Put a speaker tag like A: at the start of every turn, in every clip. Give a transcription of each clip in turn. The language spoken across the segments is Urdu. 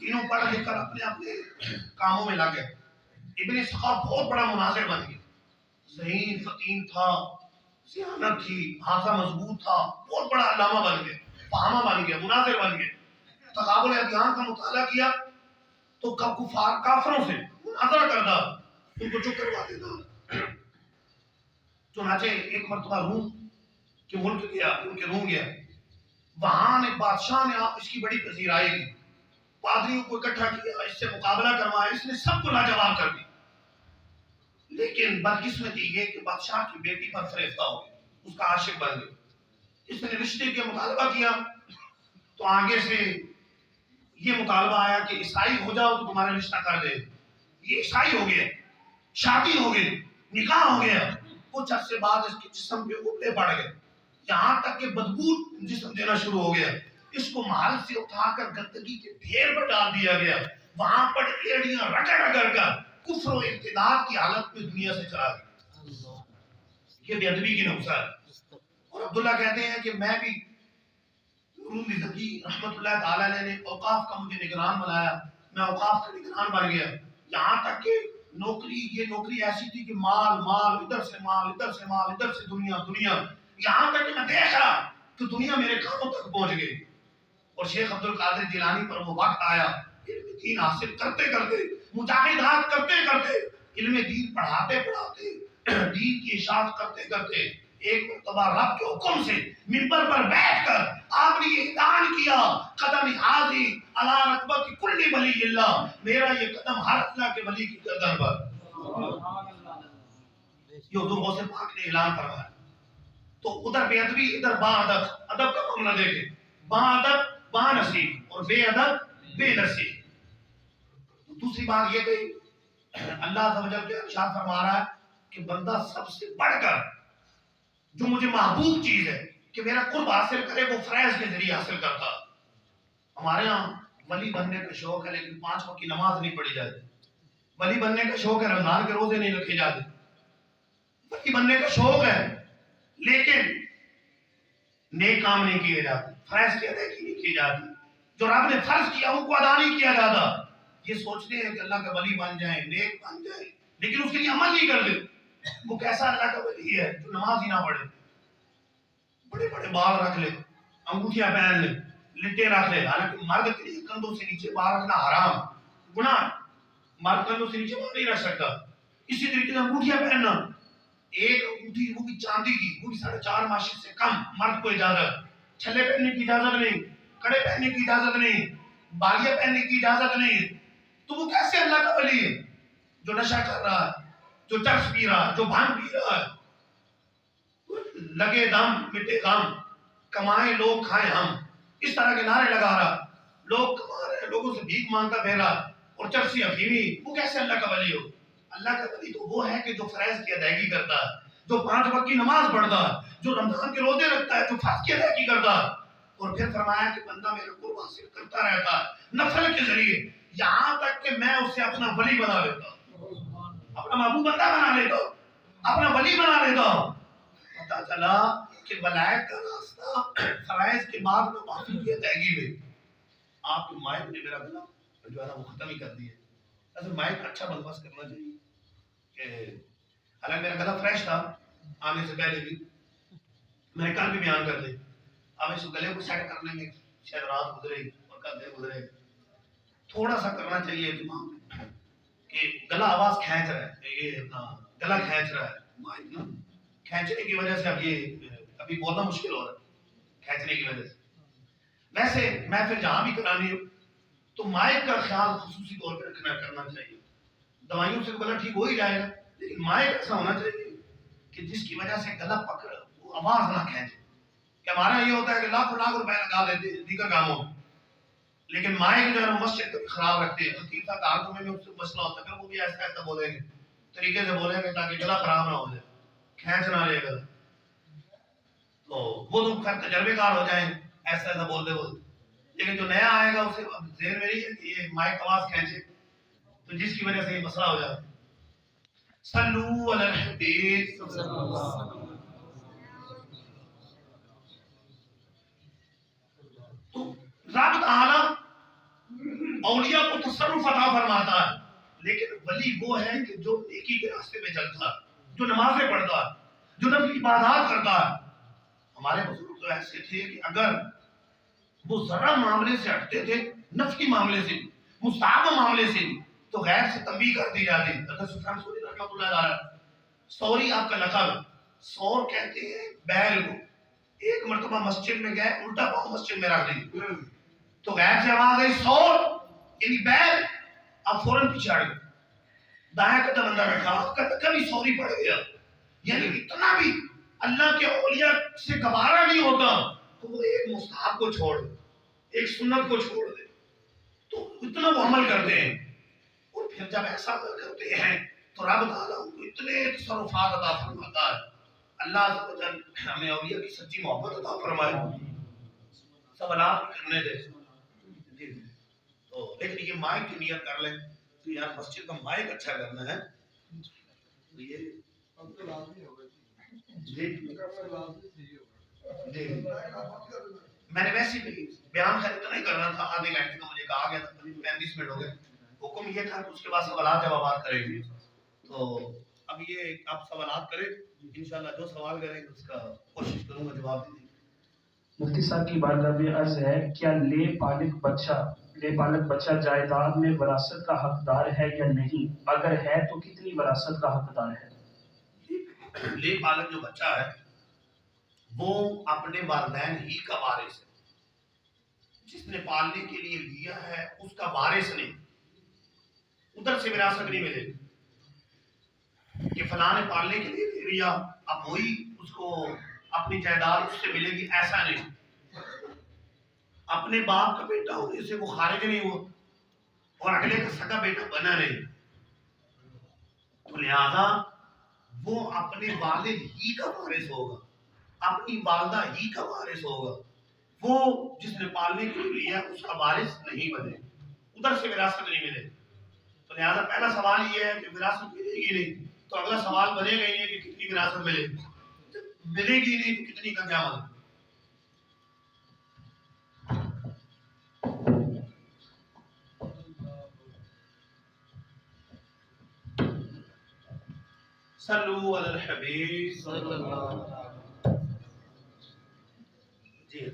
A: تینوں پڑھ لکھ کر اپنے اپنے کاموں میں لگ گئے. ابن اسحاق بہت بڑا مناظر بن گیا. ذہین فطین تھا, ذہانت تھی, حافظہ مضبوط تھا, بہت بڑا علامہ بن گیا, فہامہ بن گیا, مناظر بن گیا. تقابل ادیان کا مطالعہ کیا تو کفار کافروں سے مناظرہ کرتا, ان کو چپ کروا دیتا. چنانچہ ایک مرتبہ روم کے ملک گیا, ان کے روم گیا. وہاں نے بادشاہ نے اس کی بڑی پذیرائی کی, پادریوں کو اکٹھا کیا, اس سے مقابلہ کروایا. اس نے سب کو لاجواب کر دی. لیکن بدقسمتی یہ کہ بادشاہ کی بیٹی پر فریفتہ ہو گئی, اس کا عاشق بن گئی. اس نے رشتے کے مطالبہ کیا تو آگے سے یہ مطالبہ آیا کہ عیسائی ہو جاؤ تو تمہارا رشتہ کر دے. یہ عیسائی ہو گیا, شادی ہو گئی, نکاح ہو گیا. کچھ عرصے بعد اس کے جسم پہ ابلے پڑ گئے, یہاں تک کہ بدبو جسم دینا شروع ہو گیا. اس کو محل سے اٹھا کر گندگی کے ڈھیر پر ڈال دیا گیا. وہاں پر ایڑیاں رگڑ رگڑ کر کفر و ارتداد کی حالت میں دنیا سے چلا گیا. یہ بے ادبی کی نقصہ ہے. اور عبداللہ کہتے ہیں کہ میں بھی نور زکی رحمت اللہ تعالیٰ نے اوقاف کا مجھے نگران بنایا. میں اوقاف کا نگران بن گیا. یہاں تک کہ یہ نوکری ایسی تھی کہ مال مال, ادھر سے مال, ادھر سے مال, ادھر سے دنیا دنیا. یہاں تک کہ میں دیکھ رہا کہ دنیا میرے کانوں تک پہنچ گئی. اور شیخ عبد القادر جیلانی پر وہ وقت آیا, علم دین حاصل کرتے کرتے, مجاہدات کرتے کرتے, علم دین پڑھاتے پڑھاتے, دین کی اشاعت کرتے کرتے, ایک مرتبہ رب کے حکم سے منبر پر بیٹھ کر آپ نے یہ اعلان کیا, قدم حاضی علی رکبت کل ولی اللہ, میرا یہ قدم ہر اللہ کے ولی کی گردن پر. یہ حضور غوث پاک نے اعلان فرمایا. تو ادھر بے ادبی, ادھر با ادب. ادب کا معاملہ دیکھیں, با ادب با نصیب اور بے ادب بے نصیب. دوسری بات یہ کہ اللہ عز و جل کے ارشاد فرما رہا ہے کہ بندہ سب سے بڑھ کر جو مجھے محبوب چیز ہے کہ میرا قرب حاصل کرے وہ فیض کے ذریعے حاصل کرتا. ہمارے ہاں ولی بننے کا شوق ہے لیکن 5 وقت کی نماز نہیں پڑھی جاتی. ولی بننے کا شوق ہے, رمضان کے روزے نہیں رکھے جاتے. ولی بننے کا شوق ہے لیکن نیک کام نہیں کیے جاتے, فرائض کی ادائیگی نہیں کی جاتی. جو رب نے فرض کیا ان کو ادا نہیں کیا جاتا. یہ سوچتے ہیں کہ اللہ کا ولی بن جائیں, نیک بن جائیں, لیکن اس کے لیے عمل نہیں کرتے. وہ کیسا اللہ کا ولی ہے جو نماز ہی نہ پڑھے, بڑے بڑے بال رکھ لے, انگوٹھیاں پہن لے, لٹے رکھ لے. حالانکہ مرد کے لیے کندھوں سے نیچے بال رکھنا حرام, گناہ. مرد کندھوں سے نیچے بال نہیں رکھ سکتا. اسی طریقے سے انگوٹھیاں پہننا, ایک انگوٹھی وہ بھی چاندی کی, وہ بھی 4.5 ماشی سے کم, مرد کو اجازت. چھلے پہننے کی اجازت نہیں, کڑے پہننے کی اجازت نہیں, بالیاں پہننے کی اجازت نہیں. تو وہ کیسے اللہ کا ولی ہے جو نشہ کر رہا ہے, جو چرس پی رہا ہے, جو بھنگ پی رہا ہے. لگے دم مٹے غم, کمائیں لوگ کھائیں ہم, اس طرح کے نعرے لگا رہا. لوگ کما رہے, لوگوں سے بھیک مانگتا پھیرا, اور چرسی افیمی. وہ کیسے اللہ کا ولی ہو؟ اللہ کا ولی تو وہ ہے کہ جو فرائض کی ادائیگی کرتا ہے, جو 5 وقت کی نماز پڑھتا ہے, جو رمضان کے روزے رکھتا ہے, جو فرض کی ادائیگی کرتا ہے. اور پھر فرمایا کہ بندہ میرا قرب حاصل کرتا رہتا ہے نفل کے ذریعے, یہاں تک کہ میں اسے اپنا ولی بنا لیتا ہوں, اپنا محبوب بندہ بنا لیتا ہوں, اپنا ولی بنا لیتا ہوں. پتا چلا کہ ولایت کا راستہ فرائض کے بعد میں معافی کی ادائیگی میں. آپ کے مائک نے میرا گلا جو ہے نا وہ ختم ہی کر دیا. اصل مائک کا اچھا بندوبست کرنا چاہیے کہ حالانکہ میرا گلا فریش تھا آنے سے پہلے بھی, میں نے کل بھی بیان کر لی. اب اس گلے کو سیٹ کرنے میں شاید رات گزرے اور کل دن گزرے. تھوڑا سا کرنا چاہیے اہتمام کہ گلا آواز کھینچ رہا ہے, یہ اپنا گلا کھینچ رہا ہے. مائک نا کھینچنے کی وجہ سے اب یہ ابھی بولنا مشکل ہو رہا ہے کھینچنے کی وجہ سے. ویسے محفل جہاں بھی کرانی ہو تو مائک کا خیال خصوصی طور پہ کرنا چاہیے. دوائیوں سے گلا ٹھیک ہو ہی جائے گا, لیکن مائک ایسا ہونا چاہیے کہ جس کی وجہ سے گلا پکڑ, وہ آواز نہ کھینچے. کہ ہمارا یہ ہوتا ہے کہ لاکھ روپے لگا دیتے دیگر کاموں, لیکن مائک جو ہے مسجد کو خراب رکھتے ہیں. خطیب صاحب تعارف میں اس سے مسئلہ ہوتا ہے, وہ بھی ایسا ایسا بولیں گے, طریقے سے بولیں گے تاکہ گلا خراب نہ ہو جائے, کھینچ نہ لے گا. تو وہ تو خیر تجربے کار ہو جائیں ایسا ایسا بولتے بولتے. لیکن جو نیا آئے گا اسے ذہن میں نہیں ہے کہ یہ مائک آواز کھینچے, تو جس کی وجہ سے یہ مسئلہ ہو جاتا ہے. صلو علی الحبیب. تو رب تعالی اولیاء کو تصرف عطا فرماتا ہے، لیکن ولی وہ ہے کہ جو نیکی کے راستے میں چلتا ہے، جو نمازیں پڑھتا ہے، جو نفلی عبادات کرتا ہے۔ ہمارے بزرگ تو ایسے تھے کہ اگر وہ ذرا معاملے سے ہٹتے تھے، نفلی معاملے سے، مستحب معاملے سے، تو غیر سے تنبیہ کر دی جاتی۔ حضرت سفیان ثوری رحمۃ اللہ علیہ، سوری آپ کا لقب ہے، سور کہتے ہیں بیل کو۔ ایک مرتبہ مسجد میں گئے، الٹا پاؤں مسجد میں رکھ دی، تو غیر سے آواز آئی سور یعنی بیل، آپ فوراً پیچھے ہٹ گئے، دائیں قدم اندر رکھا، آپ کا کبھی سوری پڑ گیا۔ یعنی اتنا بھی اللہ کے اولیاء سے گوارا نہیں ہوتا تو وہ ایک مستحب کو چھوڑ دے، ایک سنت کو چھوڑ دے، تو اتنا وہ عمل کرتے ہیں۔ اور پھر جب ایسا عمل کرتے ہیں تو رب تعالیٰ ان کو اتنے تصرفات عطا فرماتا ہے۔ اللہ عز و جل ہمیں اولیاء کی سچی محبت عطا فرمائے، سوالات کرنے دے۔ تو لیکن یہ مائک کی نیت کر لیں تو یار مسجد کا مائک اچھا کرنا ہے، یہ جی جی میں نے ویسے بھی بیان خیر اتنا ہی کرنا تھا، آدھے گھنٹے کا مجھے کہا گیا تھا، 35 منٹ ہو گئے۔ حکم یہ تھا کہ اس کے بعد سوالات جوابات کریں گے، تو اب یہ آپ سوالات کریں، انشاءاللہ جو سوال کریں گے اس کا کوشش کروں گا جواب دینے کی۔
B: مفتی صاحب کی بارگاہ میں عرض ہے، کیا لے بالغ بچہ جائیداد میں وراثت کا حقدار ہے یا نہیں؟ اگر ہے تو کتنی وراثت کا حقدار ہے؟
A: لے بالغ جو بچہ ہے وہ اپنے والدین ہی کا وارث ہے، جس نے پالنے کے لیے لیا ہے اس کا وارث نہیں، ادھر سے وراثت نہیں ملے گی کہ فلاں نے پالنے کے لیے لے لیا اب وہی اس کو اپنی جائیداد اس سے ملے گی، ایسا نہیں۔ اپنے باپ کا بیٹا ہونے سے وہ خارج نہیں ہوا اور اگلے کا سگا بیٹا بنا نہیں، تو لہذا وہ اپنے والد ہی کا وارث ہوگا، اپنی والدہ ہی کا وارث ہوگا، وہ جس نے پالنے کے لیے لیا اس کا وارث نہیں بنے، ادھر سے وراثت نہیں ملے۔ تو لہذا پہلا سوال یہ ہے کہ وراثت ملے گی نہیں، تو اگلا سوال بنے گا ہی نہیں کہ کتنی وراثت ملے گی، ملے گی نہیں تو کتنی کا کیا مطلب۔ صلو علی الحبیب صلی اللہ جی۔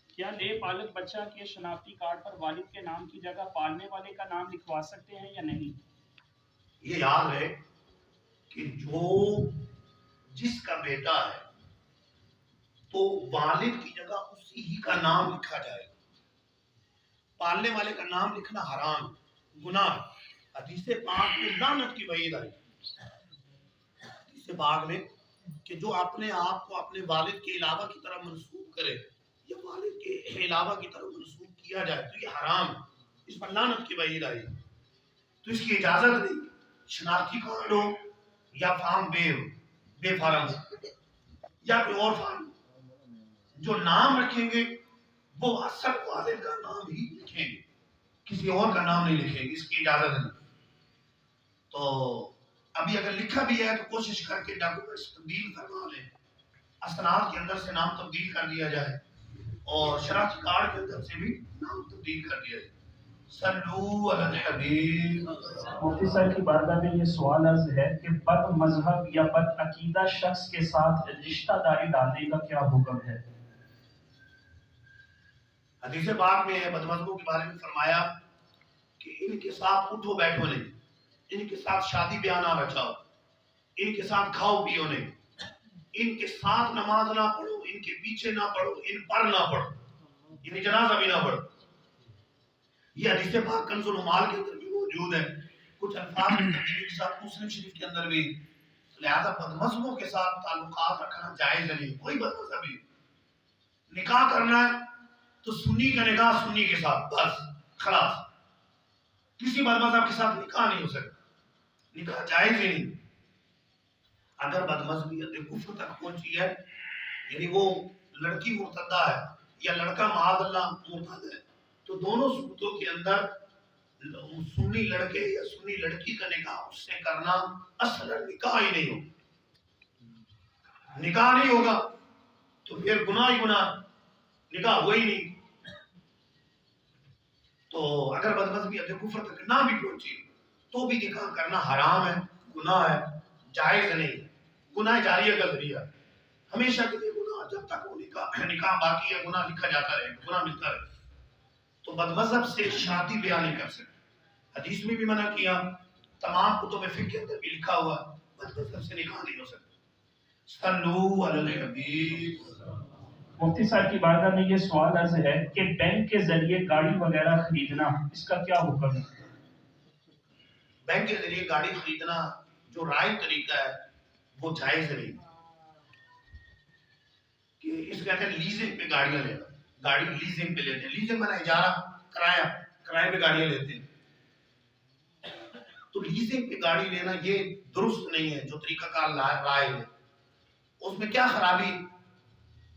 C: کیا نئے بالغ بچہ کے شناختی کارڈ پر والد کے نام کی جگہ پالنے والے کا نام لکھوا سکتے ہیں یا نہیں؟
A: یہ یاد ہے کہ جو جس کا بیٹا ہے تو والد کی جگہ اسی ہی کا نام لکھا جائے گا، پالنے والے کا نام لکھنا حرام گناہ۔ حدیث پاک میں لعنت کی وعید آئی، حدیث پاک میں کہ جو اپنے آپ کو اپنے والد کے علاوہ کی طرف منسوب کرے یا والد کے علاوہ کی طرف منسوب کیا جائے تو یہ حرام، اس پر لعنت کی وعید آئی، تو اس کی اجازت نہیں۔ شناختی کارڈ ہو یا فارم بے فارم ہو یا کوئی اور فارم، جو نام رکھیں گے وہ اصل والد کا نام ہی لکھیں گے، کسی اور کا نام نہیں لکھیں گے، اس کی اجازت نہیں۔ تو ابھی اگر لکھا بھی ہے تو کوشش کر کے ڈاکومنٹس تبدیل کروا لیں، اسناد کے اندر سے نام تبدیل کر دیا جائے اور شناختی کارڈ کے اندر سے بھی نام تبدیل کر دیا جائے۔ صلو علی الحبیب۔
B: مفتی صاحب کی بارگاہ میں یہ سوال عرض ہے کہ بد مذہب یا بد عقیدہ شخص کے ساتھ رشتہ داری ڈالنے کا کیا حکم ہے؟
A: حدیث پاک میں ہے، بد مذہبوں کے بارے میں فرمایا کہ ان کے ساتھ اٹھو بیٹھو نہیں، ان کے ساتھ شادی بیاہ نہ رچاؤ، ان کے ساتھ کھاؤ پیو نہیں، ان کے ساتھ نماز نہ پڑھو، ان کے پیچھے نہ پڑھو، ان پر نہ پڑھو، یعنی جنازہ بھی نہ پڑھو۔ یہ حدیث پاک کنز العمال کے اندر بھی موجود ہے، کچھ الفاظ میں تبدیلی کے ساتھ مسلم شریف کے اندر بھی۔ لہذا بد مذہبوں کے ساتھ تعلقات رکھنا جائز نہیں، کوئی بد مذہبی نکاح کرنا ہے تو سنی کا نکاح سنی کے ساتھ بس خلاص، کسی بد مذہب کے ساتھ نکاح نہیں ہو سکتا، نکاح جائز ہی نہیں۔ اگر بد مذہبیت کفر تک پہنچی ہے، یعنی وہ لڑکی مرتدہ ہے یا لڑکا معاذ اللہ مرتد ہے، تو دونوں صورتوں کے اندر سنی لڑکے یا سنی لڑکی کا نکاح اس سے کرنا اصل نکاح ہی نہیں ہوگا، نکاح نہیں ہوگا تو پھر گناہ ہی گناہ، نکاح ہوا ہی نہیں۔ تو تو اگر بدمزگی ادھر کفر تک نہ بھی پہنچی تو بھی نکاح کرنا حرام ہے، گناہ ہے، جائز نہیں، گناہ جاریہ کا ذریعہ، ہمیشہ کے لیے گناہ، جب تک وہ نکاح باقی ہے گناہ لکھا جاتا رہے، گناہ ملتا رہے. تو بدمذہب سے شادی بیاہ نہیں کر سکتے، حدیث میں بھی منع کیا، تمام کتب فقہ کے اندر بھی لکھا ہوا بدمذہب سے نکاح نہیں ہو سکتا. صلو علی الحبیب.
B: مفتی صاحب کی بارگاہ میں یہ سوال عرض ہے کہ بینک کے ذریعے گاڑی وغیرہ خریدنا اس کا کیا حکم ہے؟
A: بینک کے ذریعے گاڑی خریدنا جو رائج طریقہ ہے وہ جائز نہیں، کہ اس کہتے ہیں لیزنگ پہ گاڑیاں لینا، گاڑی لیزنگ پہ لیتے ہیں، لیزنگ میں اجارہ، کرایہ پہ گاڑیاں لیتے ہیں. تو لیزنگ پہ گاڑی لینا یہ درست نہیں ہے جو طریقہ کار رائے ہے. اس میں کیا خرابی؟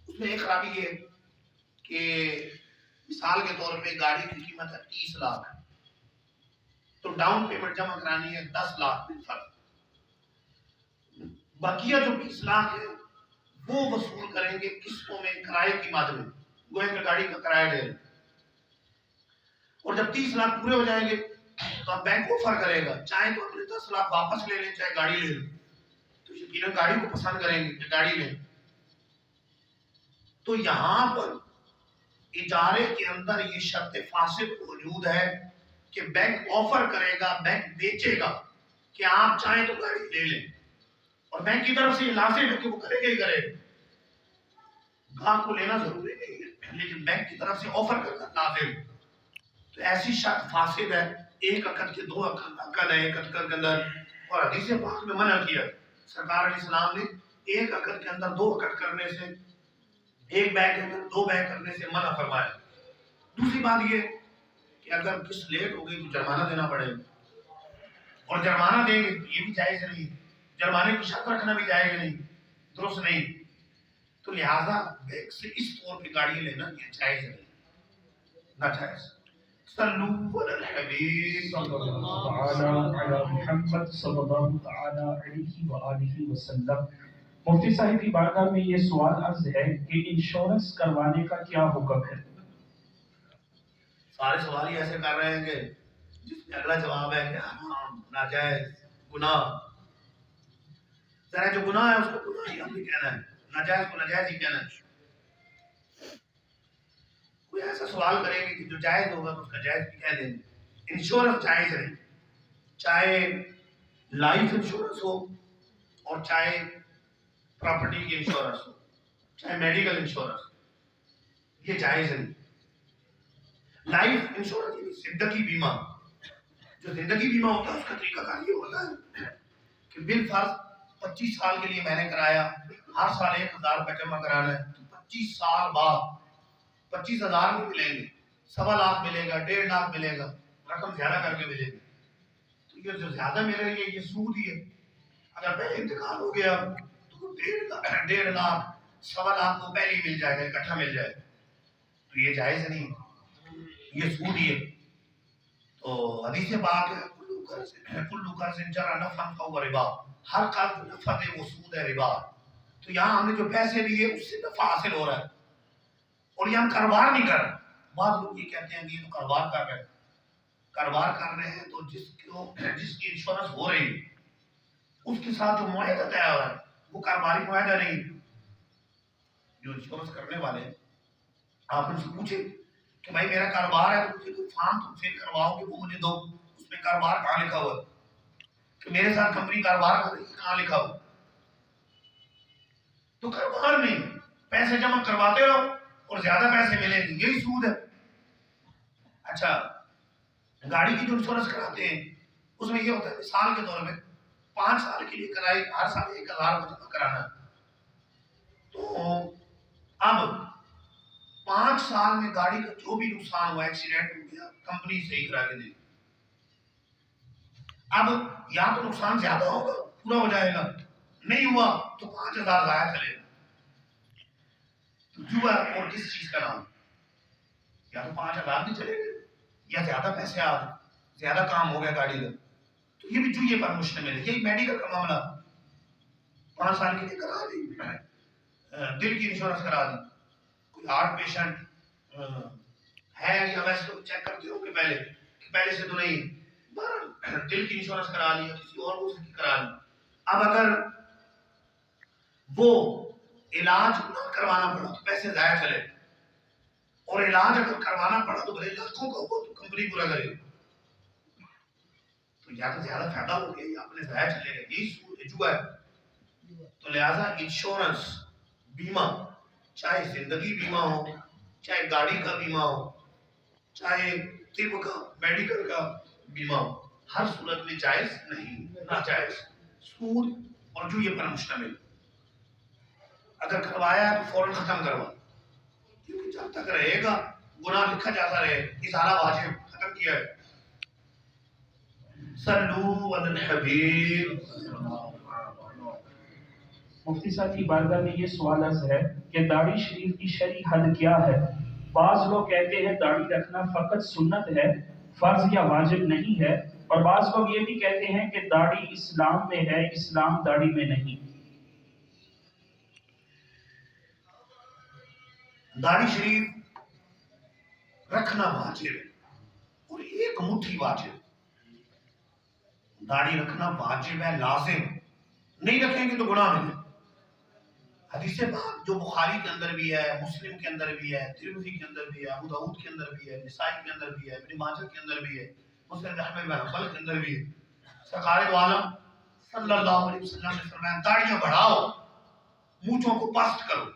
A: اس میں ایک خرابی یہ کہ مثال کے طور پہ گاڑی کی قیمت ہے 30 لاکھ، تو ڈاؤن پیمنٹ جمع کرانی ہے 10 لاکھ بالفرض، بقیہ جو 20 لاکھ ہے وہ وصول کریں گے قسطوں میں کرائے کی مد میں، گویا کہ گاڑی کا کرایہ لے لیں. اور جب 30 لاکھ پورے ہو جائیں گے تو اب بینک آفر کرے گا، چاہے تو اپنے 10 لاکھ واپس لے لیں چاہے گاڑی لے لیں، تو یقیناً گاڑی کو پسند کریں گے کہ گاڑی لیں. تو یہاں پر اجارے کے اندر یہ شرط فاسد موجود ہے کہ بینک آفر کرے گا، بینک بیچے گا کہ آپ چاہیں تو گاڑی لے لیں، اور بینک کی طرف سے یہ لازم ہے کہ وہ کرے گا ہی کرے گا. گاہک کو لینا ضروری نہیں ہے لیکن بینک کی طرف سے آفر کرنا لازم ہے. تو ایسی شرط فاسد ہے، ایک عقد کے 2 عقد ہے ایک عقد کے اندر، اور حدیث پاک میں منع کیا. سرکار علیہ السلام نے ایک عقد کے اندر 2 عقد کرنے سے، ایک بیع کے اندر 2 بیع کرنے سے منع فرمایا. دوسری بات یہ کہ اگر قسط لیٹ ہو گئی تو جرمانہ دینا پڑے گا، اور جرمانہ دیں گے یہ بھی جائز نہیں، جرمانے کی شرط رکھنا بھی جائز نہیں، درست نہیں. تو لہذا بینک سے اس طور پہ گاڑی لینا یہ جائز نہیں، ناجائز. صلو علی الحبیب.
B: صلی اللہ تعالی علی محمد صلی اللہ تعالی علیہ وآلہ وسلم. مفتی صاحب کی بارگاہ میں یہ سوال عرض ہے کہ انشورنس کروانے کا کیا حکم ہے؟
A: سارے سوال ہی ایسے کر رہے ہیں کہ جس میں اگلا جواب ہے کہ حرام، ناجائز، گناہ. ذرا جو گناہ ہے اس کو گناہ ہی ہم نے کہنا ہے، ناجائز کو ناجائز ہی کہنا ہے. کوئی ایسا سوال کریں گے کہ جو جائز ہوگا تو اس کا جائز بھی کہہ دیں گے. انشورنس جائز ہے، چاہے لائف انشورنس ہو اور چاہے پراپرٹی کی انشورنس ہو، چاہے میڈیکل انشورنس، یہ جائز ہے. لائف انشورنس یعنی زندگی بیمہ، جو زندگی بیمہ ہوتا ہے اس کا طریقہ کار یہ ہوتا ہے کہ بالفرض 25 سال کے لیے میں نے کرایا، ہر سال 1000 روپے جمع کرانا ہے، تو 25 سال بعد 25,000 بھی ملیں گے، 1.25 لاکھ ملے گا، 1.5 لاکھ ملے گا، رقم زیادہ کر کے ملے گی. تو یہ جو زیادہ مل رہی ہے یہ سود ہی ہے. اگر پہلے انتقال ہو گیا تو 1.5 لاکھ 1.25 لاکھ کو پہلے ہی مل جائے گا، اکٹھا مل جائے گا، تو یہ جائز نہیں، یہ سود ہی ہے. تو حدیث پاک ہے کلو قرض جرى نفعا فهو ربا، ہر قرض نفع دے وہ سود ہے، ربا. تو یہاں ہم نے جو پیسے دیے اس سے نفع حاصل ہو رہا ہے، اور یہ ہم کاروبار نہیں کر رہے. بعض لوگ یہ کہتے ہیں کہ یہ تو کاروبار کر رہے ہیں، کاروبار کر رہے ہیں تو جس کی انشورنس ہو رہی ہے اس کے ساتھ جو معاہدہ طے ہو رہا ہے وہ کاروباری معاہدہ نہیں. جو انشورنس کرنے والے ہیں آپ ان سے پوچھیں کہ بھائی میرا کاروبار ہے تو مجھے کوئی فارم تم فل کرواؤ کہ وہ مجھے دو، اس میں کاروبار کہاں لکھا ہوا ہے، کہ میرے ساتھ کمپنی کاروبار کر رہی ہے کہاں لکھا ہوا. تو کاروبار نہیں، پیسے جمع کرواتے رہو اور زیادہ پیسے ملیں گے، یہی سود ہے. اچھا گاڑی کی جو انشورنس کراتے ہیں اس میں یہ ہوتا ہے مثال کے طور پہ 5 سال کے لیے کرائی، ہر سال 1000 روپے جمع کرانا. تو اب 5 سال میں گاڑی کا جو بھی نقصان ہوا، ایکسیڈنٹ ہو گیا، کمپنی صحیح کرا کے دے گی. اب یا تو نقصان زیادہ ہوگا پورا ہو جائے گا، نہیں ہوا تو 5000 ضائع چلے گا. تو جوا اور کس چیز کا نام، یا تو 5000 بھی چلے گئے یا زیادہ پیسے آ گئے، زیادہ کام ہو گیا گاڑی کا. تو یہ بھی جوئے پر مشتمل ہے. یہی میڈیکل کا معاملہ 5 سال کے لیے کرا دی، دل کی انشورنس کرا دی، کوئی ہارٹ پیشنٹ ہے یا ویسے تو چیک کرتے ہو کہ پہلے سے تو نہیں، بہرحال دل کی انشورنس کرا لیا، کسی اور کو کی کرا لی. اب اگر وہ علاج نہ کروانا پڑا تو پیسے ضائع چلے، اور علاج اگر کروانا پڑا تو بھلے لاکھوں کا ہو تو کمپنی پورا کرے، تو یا تو زیادہ فائدہ ہو گیا یا اپنے ضائع چلے گئے. یہی جوا ہے. تو لہٰذا انشورنس، بیمہ، چاہے زندگی بیمہ ہو، چاہے گاڑی کا بیمہ ہو، چاہے طب کا میڈیکل کا بیمہ ہو، ہر صورت میں جائز نہیں، ناجائز. سود اور جوئے پر مشتمل. اگر کروایا ہے تو فوراً ختم کروا، کیونکہ جب تک رہے گا گناہ لکھا جاتا رہے. ازالہ واجب، ختم کیا ہے. صلو علی الحبیب.
B: مفتی صاحب کی بارگاہ میں یہ سوال عرض ہے کہ داڑھی شریف کی شرعی حد کیا ہے؟ بعض لوگ کہتے ہیں داڑھی رکھنا فقط سنت ہے، فرض یا واجب نہیں ہے، اور بعض لوگ یہ بھی کہتے ہیں کہ داڑھی اسلام میں ہے، اسلام داڑھی میں نہیں.
A: داڑھی شریف رکھنا واجب ہے، اور ایک مٹھی واجب. داڑھی رکھنا واجب ہے، لازم. نہیں رکھیں گے تو گناہ ملے. حدیث پاک جو بخاری کے اندر بھی ہے، مسلم کے اندر بھی ہے، ترمذی کے اندر بھی ہے، ابو داؤد کے اندر بھی ہے، نسائی کے اندر بھی ہے، ابن ماجہ کے اندر بھی ہے، مسند احمد بن حنبل کے اندر بھی ہے. سرکار دو عالم صلی اللہ علیہ وسلم نے فرمایا داڑیاں بڑھاؤ، مونچھوں کو پست کرو.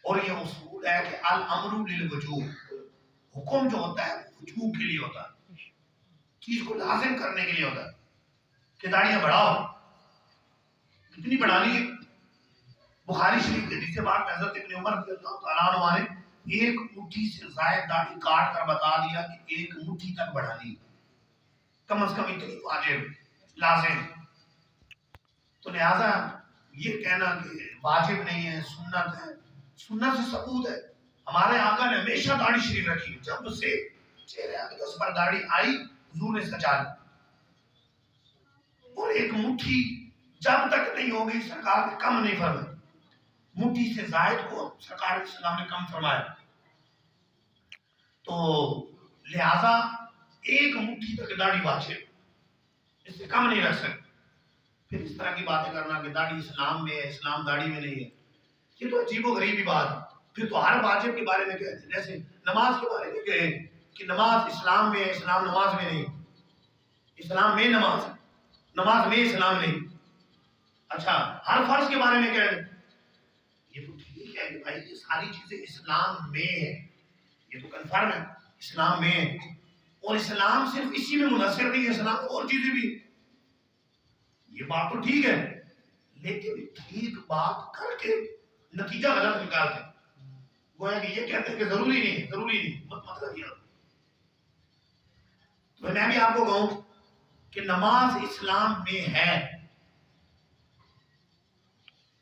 A: اور یہ اصول ہے کہ الامر للوجوب، حکم جو ہوتا ہے وجوب کے لیے ہوتا ہے، چیز کو لازم کرنے کے لیے ہوتا ہے کہ داڑیاں بڑھاؤ. کتنی بڑھانی ہے؟ بخاری شریف کے حدیث پاک میں حضرت ابن عمر رضی اللہ تعالیٰ عنہ نے ایک مٹھی سے زائد داڑھی کاٹ کر بتا دیا کہ ایک مٹھی تک بڑھانی، کم از کم اتنی واجب، لازم. تو لہذا یہ کہنا کہ واجب نہیں ہے، سنت ہے، سنت سے ثبوت ہے. ہمارے آقا نے ہمیشہ داڑھی شریف رکھی، جب سے چہرے اقدس پر داڑھی آئی حضور نے سجا لی. اور ایک مٹھی جب تک نہیں ہوگی سرکار نے کم نہیں فرمایا، مٹھی سے زائد کو سرکار علیہ السلام نے کم فرمایا. تو لہذا ایک مٹھی تک داڑھی واجب، اس سے کم نہیں رکھ سکتے. پھر اس طرح کی باتیں کرنا کہ داڑھی اسلام میں ہے، اسلام داڑھی میں نہیں ہے، یہ تو عجیب و غریبی بات ہے. پھر تو ہر واجب کے بارے میں کہتے ہیں، جیسے نماز کے بارے میں کہیں کہ نماز اسلام میں ہے، اسلام نماز میں نہیں. اسلام میں نماز ہے، نماز میں اسلام نہیں. اچھا ہر فرض کے بارے میں کہہ رہے، یہ تو ٹھیک ہے کہ بھائی یہ ساری چیزیں اسلام میں ہے، یہ تو کنفرم ہے اسلام میں ہے. اور اسلام صرف اسی میں منحصر نہیں ہے، اسلام اور چیزیں بھی. یہ بات تو ٹھیک ہے، لیکن ٹھیک بات کر کے نتیجہ غلط نکالتے ہیں. گویا کہ یہ کہتے ہیں کہ ضروری نہیں، ضروری نہیں، مطلب یہ. تو میں بھی آپ کو کہوں کہ نماز اسلام میں ہے،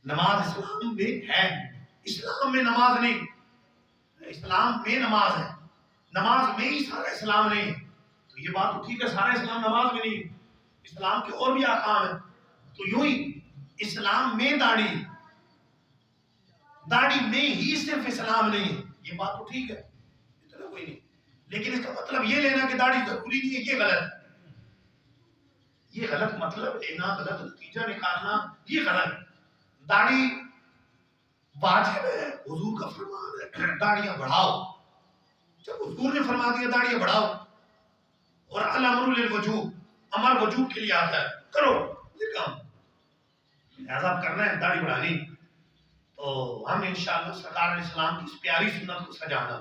A: نماز اسلام میں ہے، اسلام میں نماز نہیں. اسلام میں نماز ہے، نماز میں ہی سارا اسلام نہیں. تو یہ بات تو ٹھیک ہے، سارا اسلام نماز میں نہیں، اسلام کے اور بھی احکام ہیں. تو یوں ہی اسلام میں داڑھی، داڑھی میں ہی صرف اسلام نہیں ہے، یہ بات تو ٹھیک ہے، اتنا کوئی نہیں. لیکن اس کا مطلب یہ لینا کہ داڑھی ضروری نہیں ہے، یہ غلط ہے. یہ غلط مطلب لینا، غلط نتیجہ نکالنا، یہ غلط. داڑھی واجب ہے، حضور کا فرمان ہے داڑیاں بڑھاؤ. جب حضور نے فرما دیا داڑیاں بڑھاؤ، اور الامر للوجوب، امر وجوب کے لیے آتا ہے، کرو یہ کام، لہذا کرنا ہے داڑھی بڑھانی. تو ہم انشاءاللہ سرکار علیہ السلام کی اس پیاری سنت کو سجانا،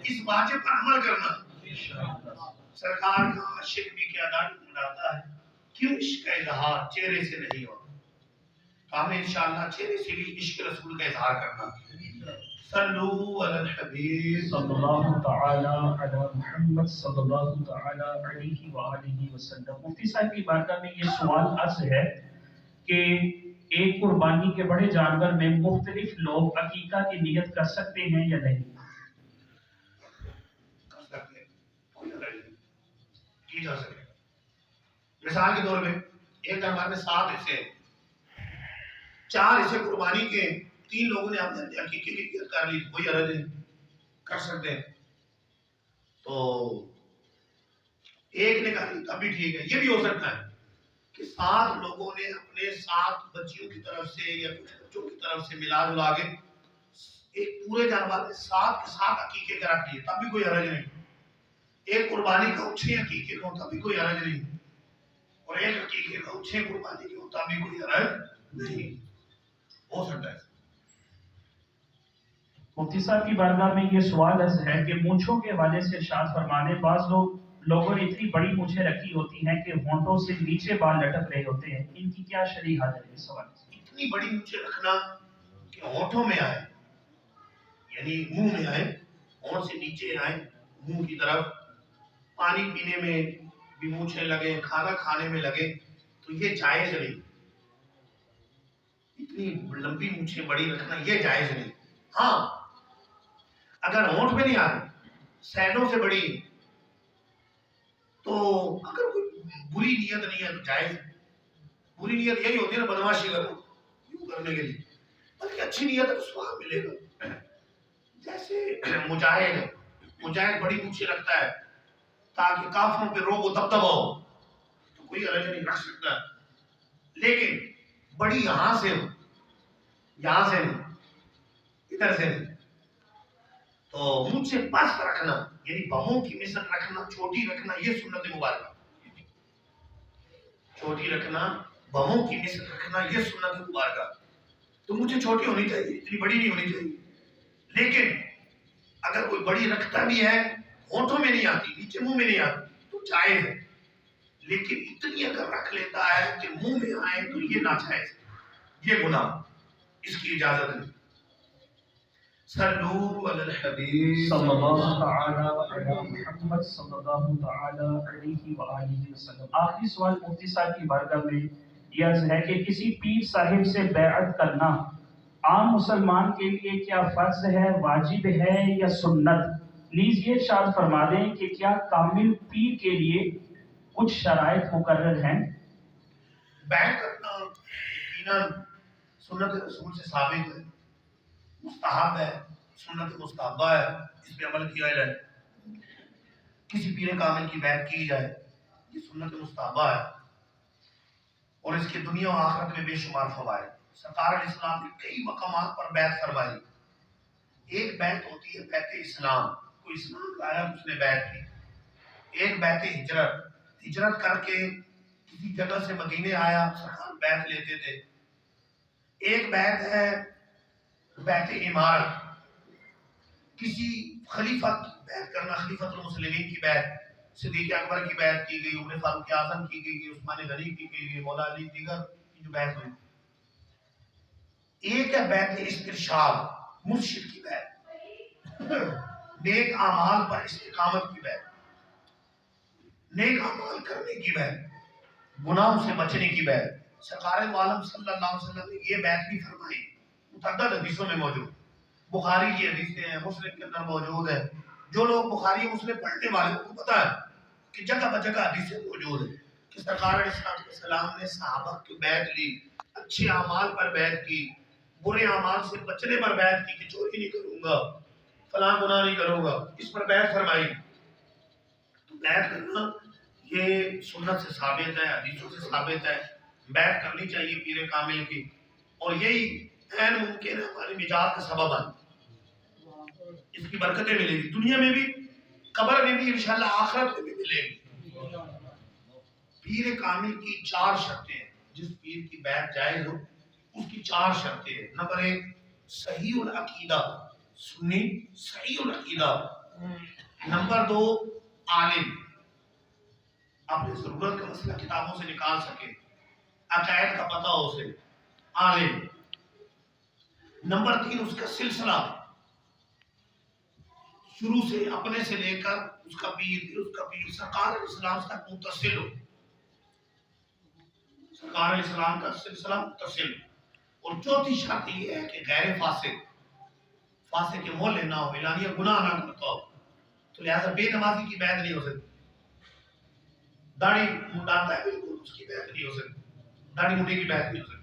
A: اس واجب پر عمل کرنا. سرکار کا عاشق بھی کیا داڑھی بڑھاتا ہے، کیوں عشق کا اظہار چہرے سے نہیں ہوتا. تو ہمیں انشاءاللہ چہرے سے بھی عشق رسول کا اظہار کرنا. صلو علی الحبیب
B: صلی اللہ تعالی علی محمد صلی اللہ تعالی علیہ وآلہ وسلم. مفتی صاحب کی بارگاہ میں یہ سوال عرض ہے کہ ایک قربانی کے بڑے جانور میں مختلف لوگ عقیقہ کی نیت کر سکتے ہیں یا نہیں؟
A: کر سکتے ہیں، کوئی حرج نہیں، کی جا سکے. مثال کے طور پہ ایک جانور میں 7 حصے ہیں، 4 حصے قربانی کے، 3 لوگوں نے اپنے عقیقے کی نیت کر لی، کوئی حرج نہیں. کر سکتے ہیں تو ایک نے کہا تب بھی ٹھیک ہے. یہ بھی ہو سکتا ہے کہ 7 لوگوں نے اپنے 7 بچیوں کی طرف سے یا کچھ بچوں کی طرف سے ملا جلا کے ایک پورے جانور میں 7 کے 7 عقیقے کا رکھ دیے, تب بھی کوئی حرج نہیں. ایک قربانی کا 6 عقیقے کا تب بھی کوئی حرج نہیں, اور ایک عقیقے کا 6 قربانی کے تب بھی کوئی حرج نہیں. ہو سکتا ہے.
B: مفتی صاحب کی بارگاہ میں یہ سوال عرض ہے کہ مونچھوں کے حوالے سے ارشاد فرمانے, بعض لوگوں نے اتنی بڑی مونچھیں رکھی ہوتی ہیں کہ ہونٹوں سے نیچے بال لٹک رہے ہوتے ہیں, ان کی کیا شرعی حد ہے؟ اس سوال سے
A: اتنی بڑی مونچھیں رکھنا کہ ہونٹوں میں آئے, یعنی منہ میں آئے, ہونٹ سے نیچے آئے منہ کی طرف, پانی پینے میں بھی مونچھیں لگے, کھانا کھانے میں لگے, تو یہ جائز نہیں. اتنی لمبی مونچھیں بڑی رکھنا یہ جائز نہیں. ہاں اگر ہونٹ میں نہیں آ رہی, سینوں سے بڑی, تو اگر کوئی بری نیت نہیں ہے تو جائز. بری نیت یہی ہوتی ہے نا, بدماشی کرو یوں کرنے کے لیے, بلکہ اچھی نیت ہے تو ثواب ملے گا. جیسے مجاہد بڑی مونچھیں رکھتا ہے تاکہ کافروں پہ روب و دبدبا ہو, تو کوئی حرج نہیں, رکھ سکتا ہے. لیکن بڑی یہاں سے ہو, یہاں سے نہیں, ادھر سے نہیں, تو مجھ سے پاس رکھنا یعنی بموں کی مثل رکھنا, چھوٹی رکھنا, یہ سنت مبارکہ. چھوٹی رکھنا, بموں کی مثل رکھنا, یہ سنت مبارکہ. تو مجھے چھوٹی ہونی چاہیے, اتنی بڑی نہیں ہونی چاہیے. لیکن اگر کوئی بڑی رکھتا بھی ہے, ہونٹوں میں نہیں آتی, نیچے منہ میں نہیں آتی, تو جائز ہے. لیکن اتنی اگر رکھ لیتا ہے کہ منہ میں آئے تو یہ ناجائز ہے, یہ گناہ, اس کی اجازت نہیں. صلو علی الحبیب
B: صلی اللہ تعالی علی محمد صلی اللہ تعالی علیہ وآلہ وسلم. آخری سوال مفتی صاحب کی بارگاہ میں یہ عرض ہے کہ کسی پیر صاحب سے بیعت کرنا عام مسلمان کے لیے کیا فرض ہے, واجب ہے یا سنت؟ نیز یہ ارشاد فرما دیں کہ کیا کامل پیر کے لیے کچھ شرائط مقرر ہیں؟
A: بیعت کرنا یقیناً سنت رسول سے ثابت ہے, مستحب ہے, سنت مستحبہ ہے, اس پہ عمل کیا جائے. کسی پیر کامل کی بیعت کی جائے, یہ سنت مستحبہ ہے, اور اس کے دنیا و آخرت میں بے شمار فوائد. سرکار علیہ السلام نے کئی مقامات پر بیعت فرمائی. ایک بیعت ہوتی ہے بیعت اسلام, کوئی اسلام لایا اس نے بیعت کی. ایک بیعت ہجرت, ہجرت کر کے کسی جگہ سے مدینے آیا, سرکار بیعت لیتے تھے. ایک بیعت ہے بیعت امارت, کسی خلیفہ کی بیعت کرنا, خلیفۃ المسلمین کی بیعت, صدیق اکبر کی بیعت کی گئی, عمر فاروق اعظم کی گئی, عثمان غنی کی گئی, مولا علی, دیگر کی جو بیعت ہوئی. ایک ہے بیعت استرشاد, مرشد کی بیعت, نیک اعمال پر استقامت کی بیعت, نیک اعمال کرنے کی بیعت, گناہوں سے بچنے کی بیعت. سرکار عالم صلی اللہ علیہ وسلم نے یہ بیعت بھی فرمائی, متعدد حدیثوں میں موجود, بخاری کی حدیثیں ہیں, مسلم کے اندر موجود ہے. جو لوگ بخاری مسلم پڑھنے والے کو پتہ ہے کہ جگہ بجگہ حدیثیں موجود ہیں کہ سرکار علیہ السلام نے صحابہ کی بیعت لی, اچھے اعمال پر بیعت کی, برے اعمال سے بچنے پر بیعت کی کہ چوری نہیں کروں گا, فلاں گناہ نہیں کروں گا, اس پر بیعت فرمائی. تو بیعت کرنا یہ سنت سے ثابت ہے, حدیثوں سے ثابت ہے. بیعت کرنی چاہیے پیر کامل کی, اور یہی عین ممکن ہے ہماری نجات کا سبب ہے. اس کی برکتیں ملے گی دنیا میں بھی, قبر میں بھی, انشاءاللہ آخرت میں بھی ملے گی. پیر کامل کی 4 شرطیں ہیں. جس پیر کی بیعت جائز ہو اس کی 4 شرطیں ہیں. نمبر 1, صحیح العقیدہ, سنی صحیح العقیدہ. نمبر 2, عالم, اپنی ضرورت کا مسئلہ کتابوں سے نکال سکے, عقائد کا پتہ ہو اسے, عالم. نمبر 3, اس کا سلسلہ شروع سے اپنے سے لے کر اس کا پیر, پھر اس کا پیر, سرکار علیہ السلام تک متصل ہو, سرکار علیہ السلام کا سلسلہ متصل. اور چوتھی شرط یہ ہے کہ غیر فاسق, فاسق کے مولے نہ ہو, اعلانیہ گناہ نہ کرتا ہو. تو لہذا بے نمازی کی بیعت نہیں ہو سکتی, داڑھی منڈاتا ہے بالکل, اس کی بیعت نہیں ہو سکتی, داڑھی منڈے کی بیعت نہیں ہو سکتی.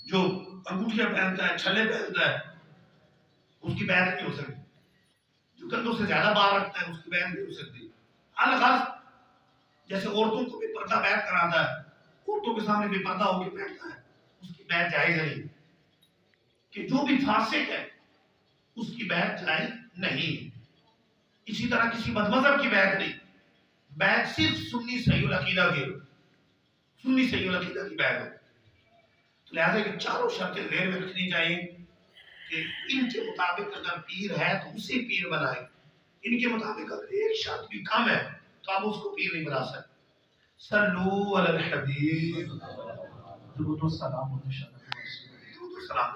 A: جو انگوٹھیاں پہنتا ہے, چھلے پہنتا ہے, اس کی بیعت نہیں ہو سکتی. کندھوں سے زیادہ بار رکھتا ہے اس کی بیعت نہیں ہو سکتی. الغرض جیسے عورتوں کو بھی پردہ بیعت کراتا ہے، عورتوں کے سامنے بھی پردہ ہو کے بیٹھتا ہے، اس کی بیعت جائز نہیں. کہ جو بھی فاسق ہے اس کی بیعت جائز نہیں. اسی طرح کسی بدمذہب کی بیعت نہیں. بیعت صرف سنی صحیح العقیدہ کی، سنی صحیح العقیدہ کی بیعت ہو. تو لہٰذا یہ چاروں شرطیں ذہن میں رکھنی چاہیے کہ ان کے مطابق اگر پیر ہے تو اسے پیر بنائے. ان کے مطابق اگر ایک شرط بھی کم ہے تو آپ اس کو پیر نہیں بنا سکتے. صلو علی الحبیب.
B: درود و سلام و تشکر.
A: درود و سلام.